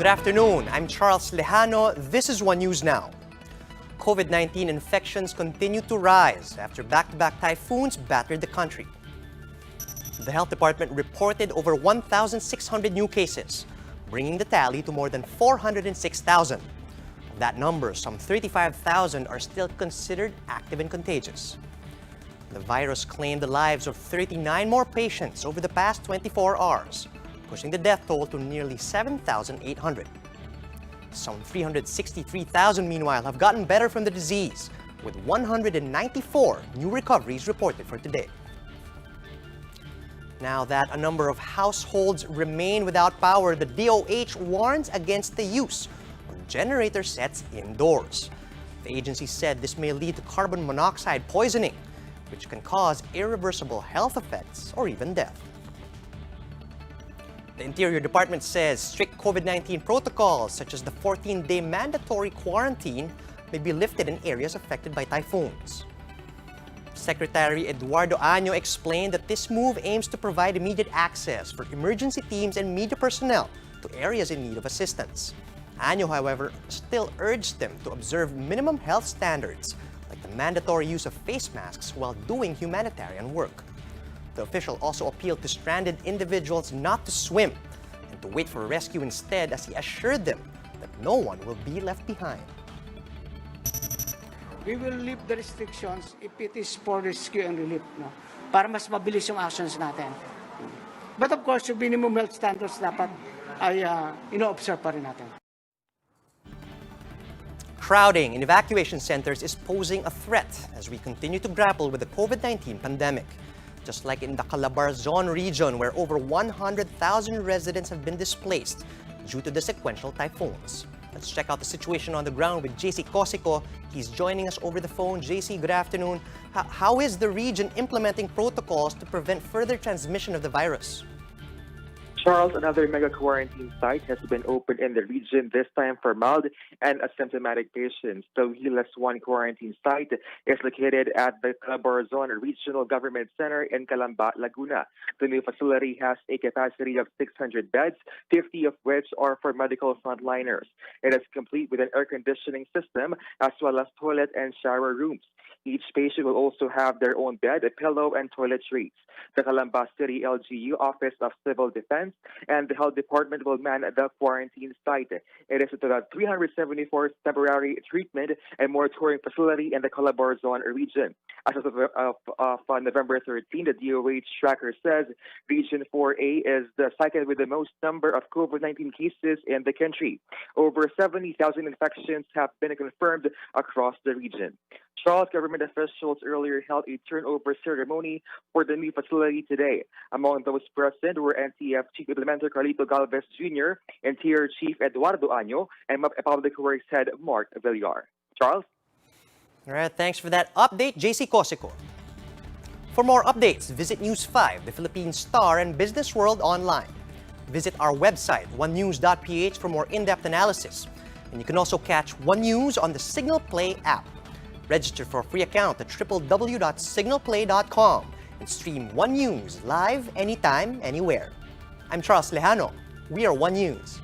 Good afternoon. I'm Charles Lejano. This is One News Now. COVID-19 infections continue to rise after back-to-back typhoons battered the country. The health department reported over 1,600 new cases, bringing the tally to more than 406,000. Of that number, some 35,000 are still considered active and contagious. The virus claimed the lives of 39 more patients over the past 24 hours, pushing the death toll to nearly 7,800. Some 363,000, meanwhile, have gotten better from the disease, with 194 new recoveries reported for today. Now that a number of households remain without power, the DOH warns against the use of generator sets indoors. The agency said this may lead to carbon monoxide poisoning, which can cause irreversible health effects or even death. The Interior Department says strict COVID-19 protocols, such as the 14-day mandatory quarantine, may be lifted in areas affected by typhoons. Secretary Eduardo Año explained that this move aims to provide immediate access for emergency teams and media personnel to areas in need of assistance. Año, however, still urged them to observe minimum health standards, like the mandatory use of face masks while doing humanitarian work. The official also appealed to stranded individuals not to swim and to wait for rescue instead, as he assured them that no one will be left behind. We will lift the restrictions if it is for rescue and relief, no? Para mas mabilis yung actions natin. But of course, yung minimum health standards dapat ay ino-observe pa rin natin. Crowding in evacuation centers is posing a threat as we continue to grapple with the COVID-19 pandemic. Just like in the Calabarzon region, where over 100,000 residents have been displaced due to the sequential typhoons. Let's check out the situation on the ground with JC Cosico. He's joining us over the phone. JC, good afternoon. How is the region implementing protocols to prevent further transmission of the virus? Charles, another mega quarantine site has been opened in the region, this time for mild and asymptomatic patients. The Gov't quarantine site is located at the Calabarzon Regional Government Center in Calamba, Laguna. The new facility has a capacity of 600 beds, 50 of which are for medical frontliners. It is complete with an air conditioning system as well as toilet and shower rooms. Each patient will also have their own bed, a pillow, and toiletries. The Calamba City LGU Office of Civil Defense and the Health Department will man the quarantine site. It is the 374th temporary treatment and moratorium facility in the Calabarzon region. As of November 13, the DOH tracker says Region 4A is the second with the most number of COVID-19 cases in the country. Over 70,000 infections have been confirmed across the region. Charles, government officials earlier held a turnover ceremony for the new facility today. Among those present were NTF Chief Implementer Carlito Galvez Jr., Interior Chief Eduardo Año, and Public Works Head Mark Villar. Charles? All right, thanks for that update, JC Cosico. For more updates, visit News 5, the Philippine Star, and Business World online. Visit our website, onenews.ph, for more in-depth analysis. And you can also catch One News on the Signal Play app. Register for a free account at www.signalplay.com and stream One News live anytime, anywhere. I'm Charles Lejano. We are One News.